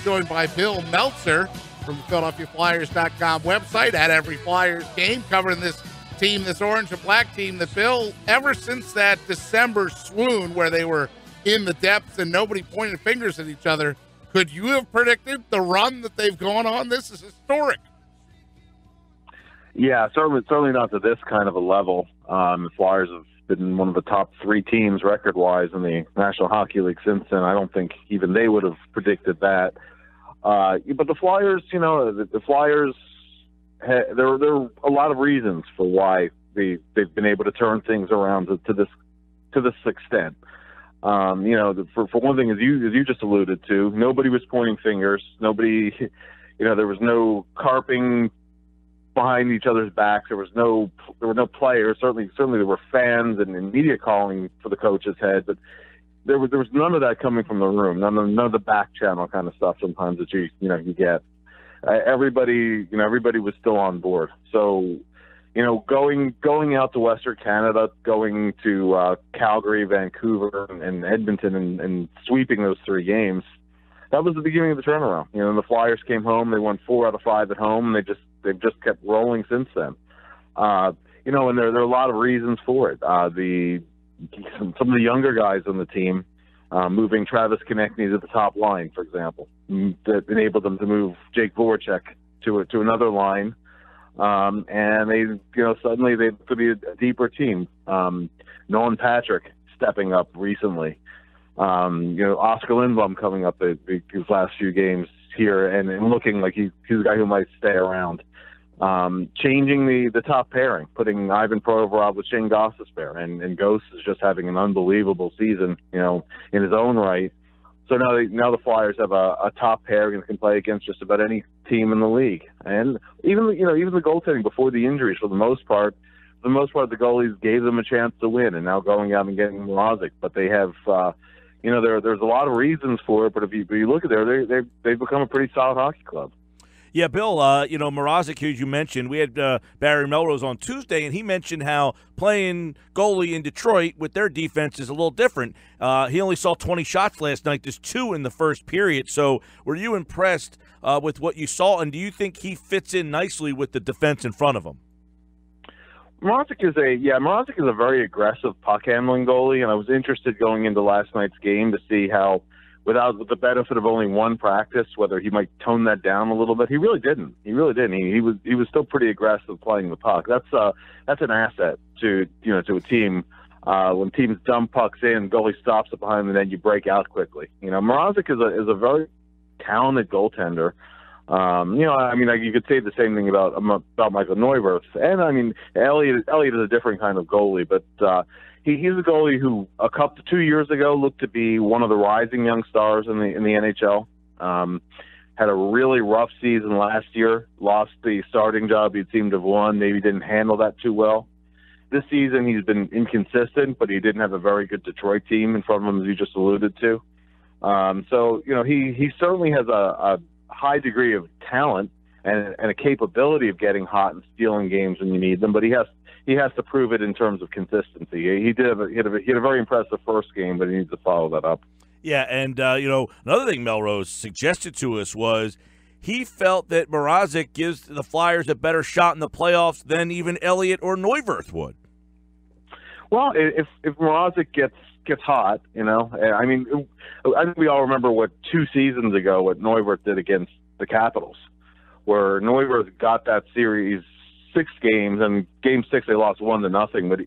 joined by Bill Meltzer from the PhiladelphiaFlyers.com website at every Flyers game, covering this team, this orange and black team that, Bill, ever since that December swoon where they were in the depths and nobody pointed fingers at each other, could you have predicted the run that they've gone on? This is historic. Yeah, certainly not to this kind of a level. The Flyers have been one of the top three teams record-wise in the National Hockey League since then. I don't think even they would have predicted that. But the Flyers, the Flyers, there are a lot of reasons for why they've been able to turn things around to this extent. For one thing, as you just alluded to, nobody was pointing fingers. Nobody, there was no carping behind each other's backs. There were no players. Certainly there were fans and media calling for the coach's head, but there was none of that coming from the room. None of the back channel kind of stuff sometimes that you get. Everybody was still on board. So, going out to Western Canada, going to Calgary, Vancouver, and Edmonton, and sweeping those three games, that was the beginning of the turnaround. The Flyers came home. They won 4 out of 5 at home, and they've just kept rolling since then. And there are a lot of reasons for it. Some of the younger guys on the team, moving Travis Konechny to the top line, for example, that enabled them to move Jake Voracek to another line. And they, suddenly they could be a deeper team. Nolan Patrick stepping up recently. Oscar Lindblom coming up these last few games here and looking like he's a guy who might stay around. Changing the top pairing, putting Ivan Provorov with Shane Gostisbehere, and Ghost is just having an unbelievable season, in his own right. So now the Flyers have a top pairing that can play against just about any team in the league. And even the goaltending before the injuries, for the most part, the goalies gave them a chance to win. And now going out and getting Mrazek, but they have, there's a lot of reasons for it. But if you look at it, they've become a pretty solid hockey club. Yeah, Bill, Mrazek, who you mentioned, we had Barry Melrose on Tuesday, and he mentioned how playing goalie in Detroit with their defense is a little different. He only saw 20 shots last night, just 2 in the first period. So were you impressed with what you saw, and do you think he fits in nicely with the defense in front of him? Mrazek is a very aggressive puck-handling goalie, and I was interested going into last night's game to see how, with the benefit of only one practice, whether he might tone that down a little bit. He really didn't. He was still pretty aggressive playing the puck. That's an asset to a team. When teams dump pucks in, goalie stops it behind the net, you break out quickly. Mrazek is a very talented goaltender. You could say the same thing about Michael Neuwirth, and Elliott is a different kind of goalie, but he's a goalie who 2 years ago looked to be one of the rising young stars in the NHL. Had a really rough season last year, lost the starting job he'd seemed to have won, maybe didn't handle that too well. This season he's been inconsistent, but he didn't have a very good Detroit team in front of him, as you just alluded to. He certainly has a high degree of talent and a capability of getting hot and stealing games when you need them, but he has to prove it in terms of consistency. He had a very impressive first game, but he needs to follow that up. Yeah, and another thing Melrose suggested to us was he felt that Mrazek gives the Flyers a better shot in the playoffs than even Elliott or Neuwirth would. Well, if Mrazek gets hot, I think we all remember what 2 seasons ago what Neuwirth did against the Capitals, where Neuwirth got that series 6 games, and Game 6 they lost 1-0, but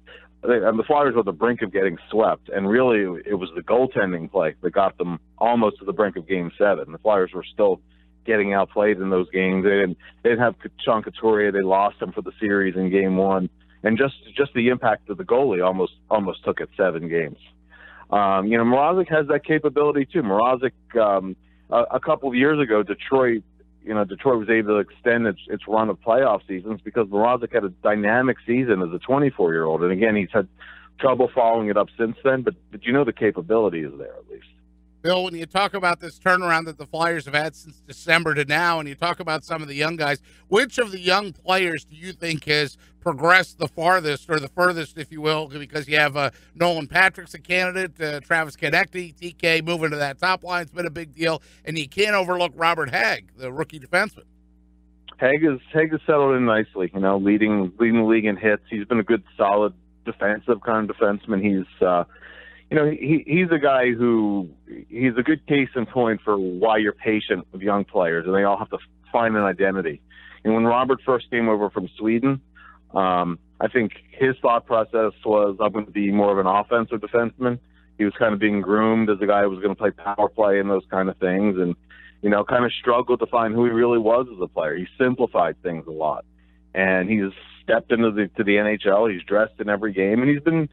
the Flyers were at the brink of getting swept, and really it was the goaltending play that got them almost to the brink of Game 7. The Flyers were still getting outplayed in those games. They didn't have Sean Couturier. They lost him for the series in Game 1, and just the impact of the goalie almost took it 7 games. Mrazek has that capability too. Mrazek, a couple of years ago, Detroit was able to extend its run of playoff seasons because Mrazek had a dynamic season as a 24-year-old. And again, he's had trouble following it up since then, but the capability is there at least. Bill, when you talk about this turnaround that the Flyers have had since December to now, and you talk about some of the young guys, which of the young players do you think has progressed the farthest or the furthest, if you will? Because you have Nolan Patrick's a candidate, Travis Konecny, TK moving to that top line. It's been a big deal, and you can't overlook Robert Hagg, the rookie defenseman. Hagg has settled in nicely, leading the league in hits. He's been a good, solid defensive kind of defenseman. He's a guy he's a good case in point for why you're patient with young players, and they all have to find an identity. And when Robert first came over from Sweden, I think his thought process was, I'm going to be more of an offensive defenseman. He was kind of being groomed as a guy who was going to play power play and those kind of things, and kind of struggled to find who he really was as a player. He simplified things a lot, and he's stepped into the NHL. He's dressed in every game, and he's been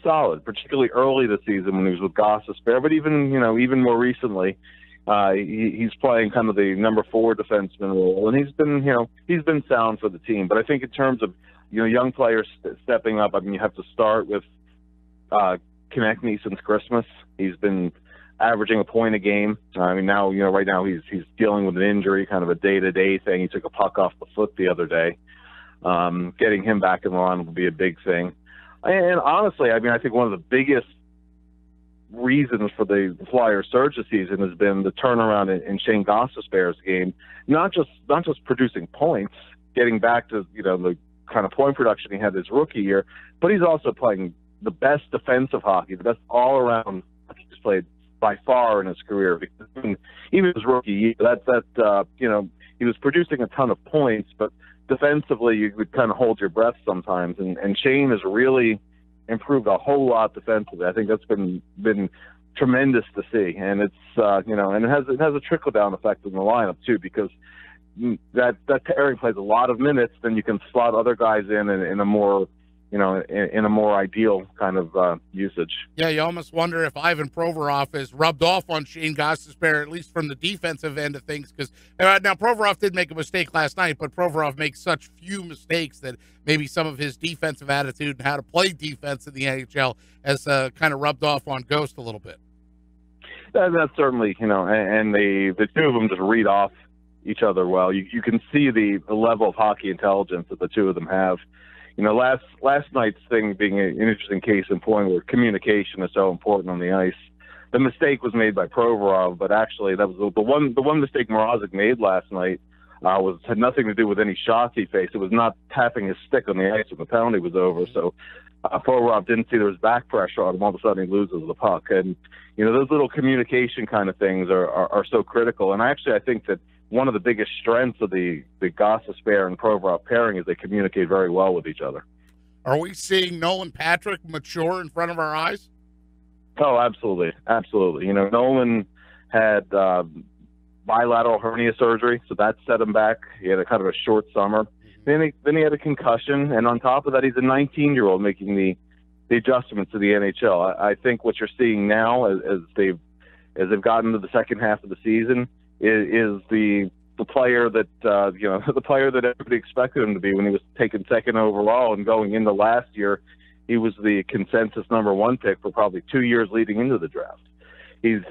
solid, particularly early this season when he was with Gostisbehere. But even more recently, he's playing kind of the number 4 defenseman role, and he's been sound for the team. But I think in terms of young players stepping up, I mean, you have to start with Konecny since Christmas. He's been averaging a point a game. I mean, now right now he's dealing with an injury, kind of a day-to-day thing. He took a puck off the foot the other day. Getting him back in the line will be a big thing. And honestly, I mean, I think one of the biggest reasons for the Flyers' surge this season has been the turnaround in Shane Gostisbehere's game. Not just producing points, getting back to the kind of point production he had his rookie year, but he's also playing the best defensive hockey, the best all-around hockey he's played by far in his career. Because even his rookie year, he was producing a ton of points, but defensively, you would kind of hold your breath sometimes, and Shane has really improved a whole lot defensively. I think that's been tremendous to see, and it's and it has a trickle down effect in the lineup too, because that pairing plays a lot of minutes. Then you can slot other guys in a more in a more ideal kind of usage. Yeah, you almost wonder if Ivan Provorov has rubbed off on Shane Gostisbehere, at least from the defensive end of things. Because now Provorov did make a mistake last night, but Provorov makes such few mistakes that maybe some of his defensive attitude and how to play defense in the NHL has kind of rubbed off on Ghost a little bit. That's certainly, and the two of them just read off each other well. You can see the level of hockey intelligence that the two of them have. Last night's thing being an interesting case in point where communication is so important on the ice. The mistake was made by Provorov, but actually that was the one mistake Mrazek made last night had nothing to do with any shots he faced. It was not tapping his stick on the ice when the penalty was over. So Provorov didn't see there was back pressure on him. All of a sudden he loses the puck. And, those little communication kind of things are so critical. And I think that one of the biggest strengths of the Gostisbehere and Provorov pairing is they communicate very well with each other. Are we seeing Nolan Patrick mature in front of our eyes? Oh, absolutely. Absolutely. Nolan had bilateral hernia surgery, so that set him back. He had a kind of a short summer. Then he had a concussion, and on top of that, he's a 19-year-old making the adjustments to the NHL. I think what you're seeing now as they've gotten to the second half of the season is the player that the player that everybody expected him to be when he was taken second overall, and going into last year, he was the consensus number 1 pick for probably 2 years leading into the draft. He's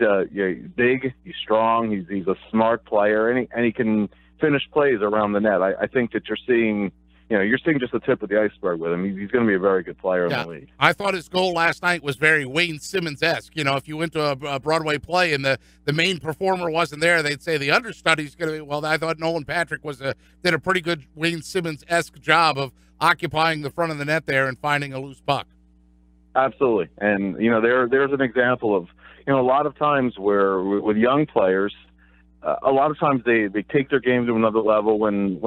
big, he's strong, he's a smart player, and he can finish plays around the net. I think that you're seeing just the tip of the iceberg with him. He's going to be a very good player in the league. I thought his goal last night was very Wayne Simmons-esque. If you went to a Broadway play and the main performer wasn't there, they'd say the understudy's going to be, well, I thought Nolan Patrick did a pretty good Wayne Simmons-esque job of occupying the front of the net there and finding a loose puck. Absolutely. And, there's an example of, a lot of times where with young players, a lot of times they take their game to another level when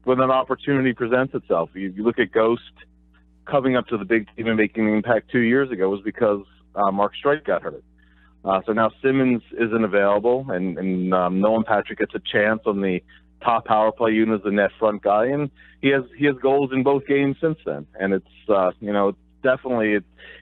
an opportunity presents itself. You look at Ghost coming up to the big team and making an impact 2 years ago was because Mark Streit got hurt. So now Simmons isn't available, and Nolan Patrick gets a chance on the top power play unit as the net front guy, and he has goals in both games since then. And it's definitely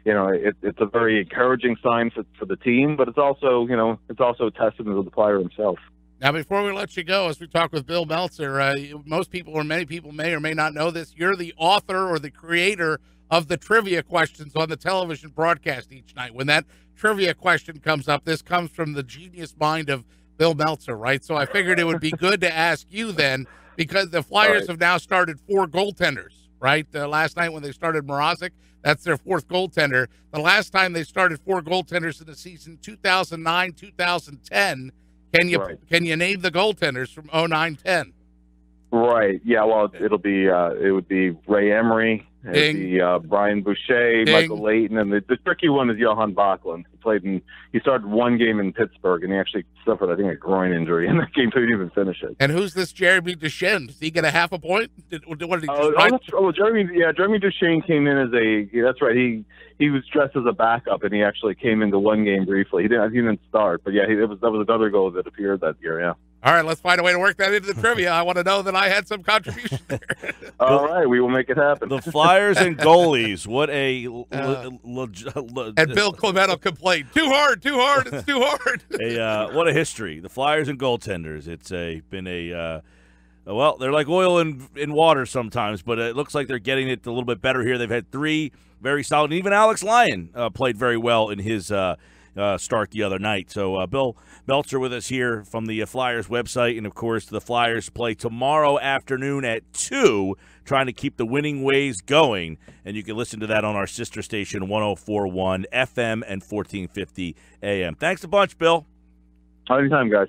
it's a very encouraging sign for the team, but it's also a testament to the player himself. Now, before we let you go, as we talk with Bill Meltzer, most people or many people may or may not know this. You're the author or the creator of the trivia questions on the television broadcast each night. When that trivia question comes up, this comes from the genius mind of Bill Meltzer, right? So I figured it would be good to ask you then, because the Flyers have now started 4 goaltenders, right? Last night when they started Mrazek, that's their 4th goaltender. The last time they started 4 goaltenders in the season, 2009, 2010. Can you name the goaltenders from 09-10? Right. Yeah. Well, it would be Ray Emery, it'd be Brian Boucher, Michael Layton, and the tricky one is Johan Backlund. He started 1 game in Pittsburgh, and he actually suffered, I think, a groin injury in that game, so he didn't even finish it. And who's this Jeremy Duchesne? Does he get a half a point? Jeremy Duchesne came in as that's right. He was dressed as a backup, and he actually came into 1 game briefly. He didn't start, but yeah, that was another goal that appeared that year. Yeah. All right, let's find a way to work that into the trivia. I want to know that I had some contribution there. All right, we will make it happen. The Flyers and goalies. What a and Bill Clemente complained. Too hard. It's too hard. What a history. The Flyers and goaltenders. It's been a well, they're like oil in water sometimes, but it looks like they're getting it a little bit better here. They've had 3 very solid. And even Alex Lyon played very well in his start the other night. So Bill Meltzer with us here from the Flyers website. And, of course, the Flyers play tomorrow afternoon at 2, trying to keep the winning ways going. And you can listen to that on our sister station, 104.1 FM and 1450 AM. Thanks a bunch, Bill. Anytime, guys.